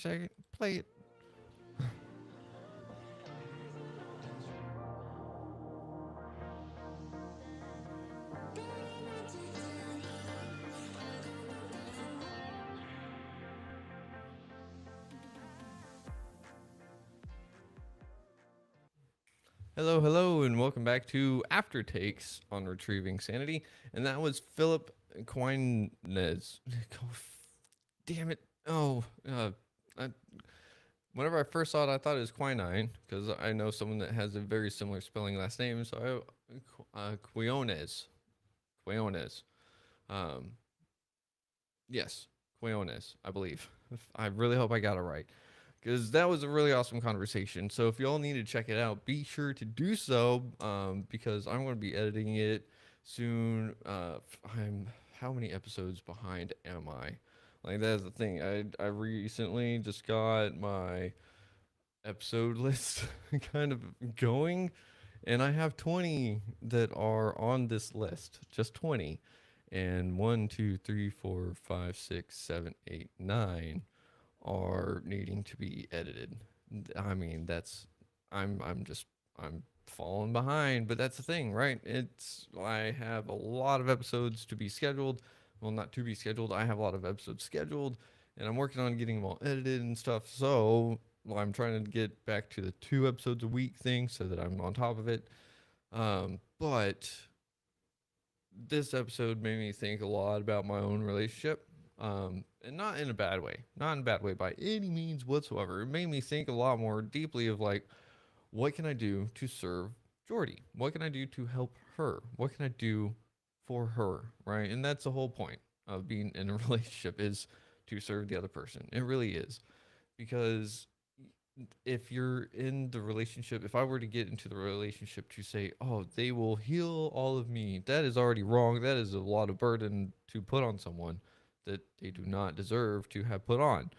second. Play it. Hello, hello, and welcome back to After Takes on Retrieving Sanity. And that was Phillip Quinones. Damn it. Oh, I, whenever I first saw it, I thought it was quinine because I know someone that has a very similar spelling last name. So Quinones. Quinones. Um, yes, Quinones, I believe. I really hope I got it right because that was a really awesome conversation. So if y'all need to check it out, be sure to do so because I'm going to be editing it soon. I'm how many episodes behind am I? Like that's the thing. I recently just got my episode list kind of going, and I have 20 that are on this list. Just 20, and one, two, three, four, five, six, seven, eight, nine are needing to be edited. I mean, that's I'm falling behind, but that's the thing, right? It's I have a lot of episodes to be scheduled. Well, not to be scheduled. I have a lot of episodes scheduled, and I'm working on getting them all edited and stuff. So, well, I'm trying to get back to the 2 episodes a week thing so that I'm on top of it. But this episode made me think a lot about my own relationship. And not in a bad way, not in a bad way by any means whatsoever. It made me think a lot more deeply of like, what can I do to serve Jordy? What can I do to help her? What can I do for her? Right. And that's the whole point of being in a relationship is to serve the other person. It really is. Because if you're in the relationship, if I were to get into the relationship to say, oh, they will heal all of me, that is already wrong. That is a lot of burden to put on someone that they do not deserve to have put on.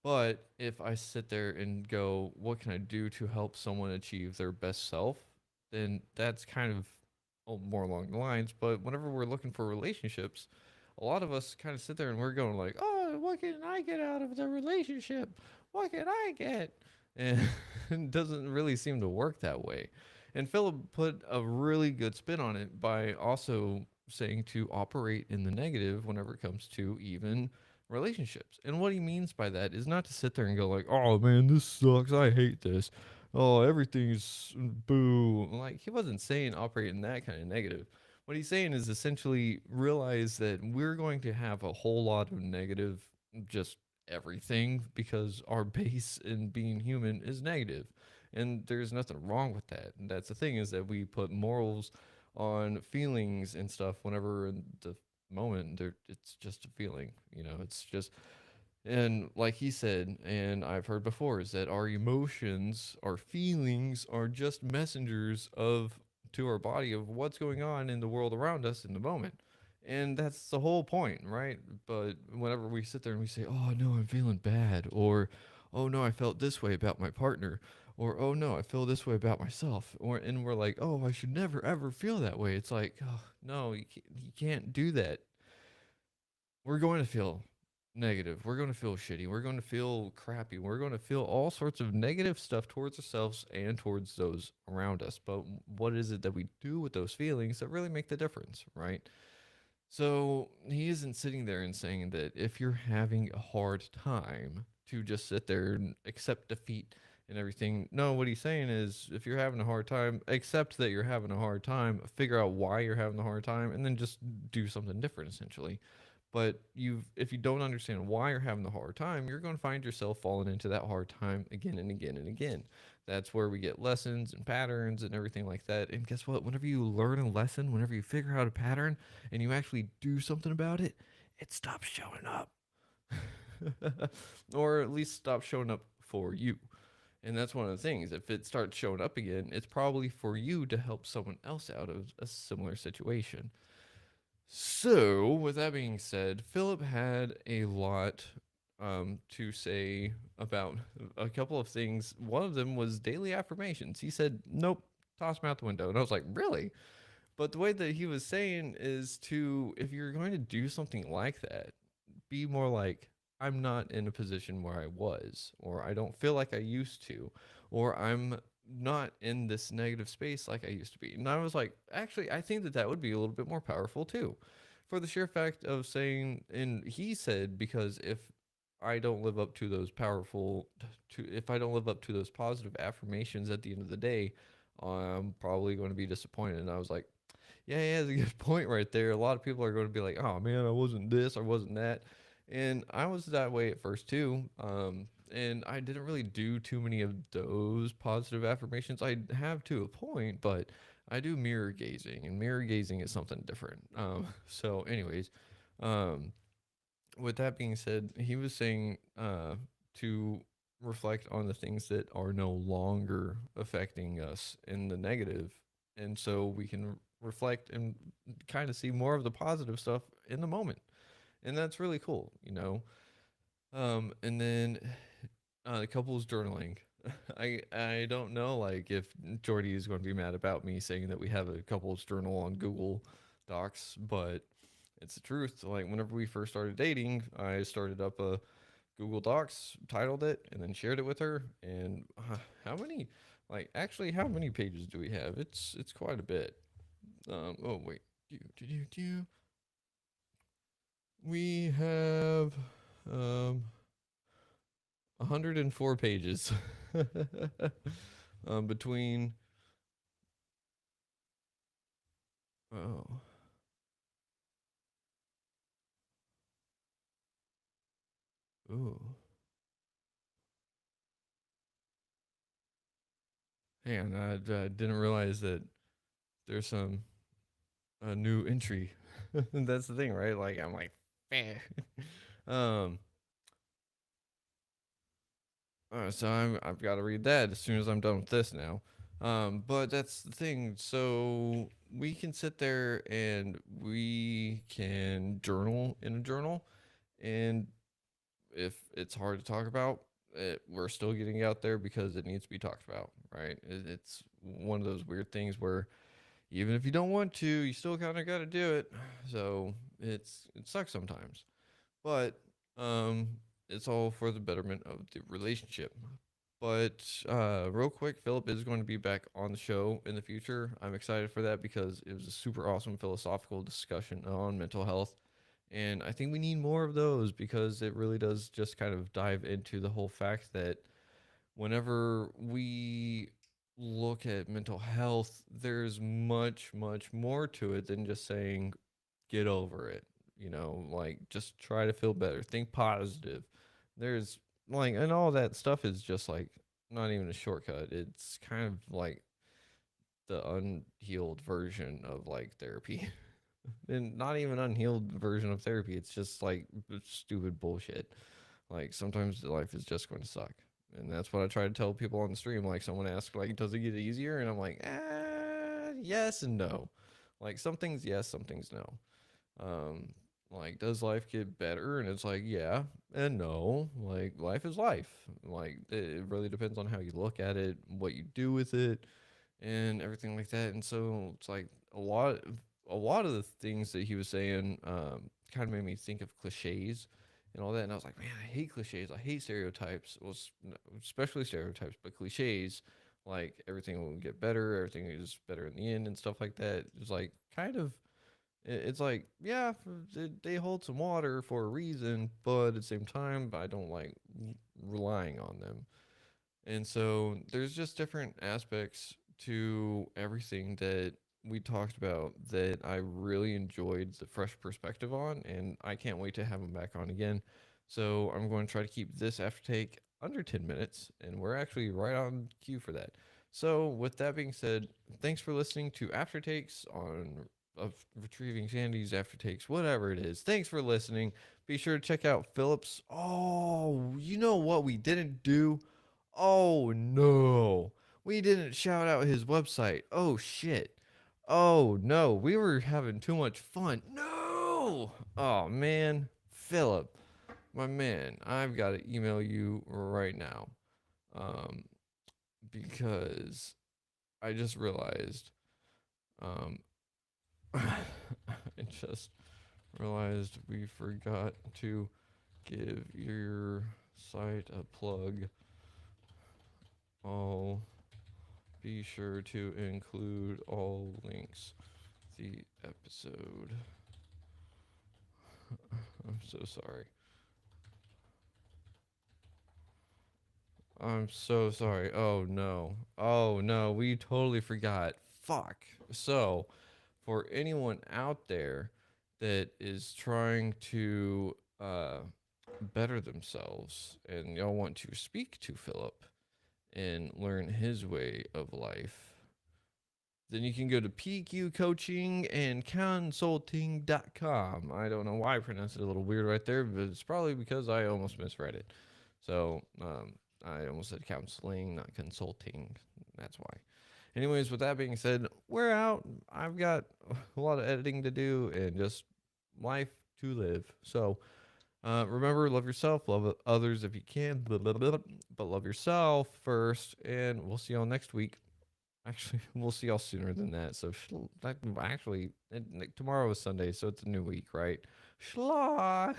But if I sit there and go, what can I do to help someone achieve their best self? Then that's kind of more along the lines. But whenever we're looking for relationships, a lot of us kind of sit there and we're going like, oh, what can I get out of the relationship? What can I get? And it doesn't really seem to work that way. And Philip put a really good spin on it by also saying to operate in the negative whenever it comes to even relationships. And what he means by that is not to sit there and go like, "Oh man, this sucks. I hate this. Oh, everything's boo." Like he wasn't saying operate in that kind of negative. What he's saying is essentially realize that we're going to have a whole lot of negative just everything because our base in being human is negative. And there's nothing wrong with that. And that's the thing is that we put morals on feelings and stuff whenever in the moment it's just a feeling, it's just and like he said and I've heard before is that our emotions, our feelings are just messengers of to our body of what's going on in the world around us in the moment. And that's the whole point, right? But whenever we sit there and we say, oh no, I'm feeling bad, or oh no, I felt this way about my partner, or oh no, I feel this way about myself, or and we're like, oh, I should never ever feel that way. It's like, oh, no, you can't do that. We're going to feel negative. We're going to feel shitty. We're going to feel crappy. We're going to feel all sorts of negative stuff towards ourselves and towards those around us. But what is it that we do with those feelings that really make the difference, right? So he isn't sitting there and saying that if you're having a hard time to just sit there and accept defeat and everything. No, what he's saying is if you're having a hard time, accept that you're having a hard time, figure out why you're having a hard time, and then just do something different essentially. But if you don't understand why you're having the hard time, you're going to find yourself falling into that hard time again and again and again. That's where we get lessons and patterns and everything like that. And guess what? Whenever you learn a lesson, whenever you figure out a pattern and you actually do something about it, it stops showing up. Or at least stop showing up for you. And that's one of the things. If it starts showing up again, it's probably for you to help someone else out of a similar situation. So, with that being said, Philip had a lot to say about a couple of things. One of them was daily affirmations. He said, nope, toss them out the window. And I was like, really? But the way that he was saying is to, if you're going to do something like that, be more like, I'm not in a position where I was, or I don't feel like I used to, or I'm not in this negative space like I used to be. And I was like, actually, I think that that would be a little bit more powerful too, for the sheer fact of saying, and he said, because if I don't live up to those powerful, if I don't live up to those positive affirmations at the end of the day, I'm probably going to be disappointed. And I was like, yeah, he has a good point right there. A lot of people are going to be like, "Oh man, I wasn't this, I wasn't that," and I was that way at first too. And I didn't really do too many of those positive affirmations. I have to a point, but I do mirror gazing, and mirror gazing is something different. So, anyways, um, with that being said, he was saying to reflect on the things that are no longer affecting us in the negative, and so we can reflect and kind of see more of the positive stuff in the moment, and that's really cool, you know. And then the couple's journaling. I don't know like if Jordy is going to be mad about me saying that we have a couple's journal on Google Docs, but it's the truth. Like whenever we first started dating, I started up a Google Docs, titled it, and then shared it with her. And how many, like actually, how many pages do we have? It's quite a bit. Oh wait, we have 104 pages. Between oh ooh, man, I didn't realize that there's some a new entry. That's the thing, right? Like I'm like, eh. um, so I've got to read that as soon as I'm done with this now. But that's the thing. So we can sit there and we can journal in a journal, and if it's hard to talk about, we're still getting out there because it needs to be talked about, right? It's one of those weird things where even if you don't want to, you still kind of got to do it. So it sucks sometimes, but um, it's all for the betterment of the relationship. But real quick, Philip is going to be back on the show in the future. I'm excited for that because it was a super awesome philosophical discussion on mental health. And I think we need more of those because it really does just kind of dive into the whole fact that whenever we look at mental health, there's much, much more to it than just saying, get over it. You know, like just try to feel better, think positive. There's like, and all that stuff is just like not even a shortcut. It's kind of like the unhealed version of like therapy. And not even unhealed version of therapy. It's just like stupid bullshit. Like sometimes life is just going to suck. And that's what I try to tell people on the stream. Like someone asked, like, does it get easier? And I'm like, yes and no. Like some things yes, some things no. Um, like does life get better? And it's like, yeah and no. Like life is life. Like it really depends on how you look at it, what you do with it, and everything like that. And so it's like a lot of the things that he was saying kind of made me think of cliches and all that. And I was like, man, I hate cliches. I hate stereotypes. Well, especially stereotypes, but cliches. Like everything will get better. Everything is better in the end and stuff like that. It's like kind of. It's like, yeah, they hold some water for a reason, but at the same time, I don't like relying on them. And so there's just different aspects to everything that we talked about that I really enjoyed the fresh perspective on, and I can't wait to have him back on again. So I'm going to try to keep this after take under 10 minutes, and we're actually right on cue for that. So with that being said, thanks for listening to After Takes on of Retrieving Sanity's After Takes, whatever it is. Thanks for listening. Be sure to check out Philip's. Oh, you know what we didn't do? Oh no. We didn't shout out his website. Oh shit. Oh no. We were having too much fun. No. Oh man. Philip, my man, I've got to email you right now. Um because I just realized um I just realized we forgot to Give your site a plug. All be sure to include all links. The episode. I'm so sorry. I'm so sorry. Oh no. Oh no, we totally forgot. Fuck. So, for anyone out there that is trying to better themselves and y'all want to speak to Philip and learn his way of life, then you can go to pqcoachingandconsulting.com. I don't know why I pronounced it a little weird right there, but it's probably because I almost misread it. So I almost said counseling, not consulting. That's why. Anyways, with that being said, we're out. I've got a lot of editing to do and just life to live. So remember, love yourself, love others if you can, but love yourself first. And we'll see y'all next week. Actually, we'll see y'all sooner than that. So, actually, tomorrow is Sunday, so it's a new week, right? Schla.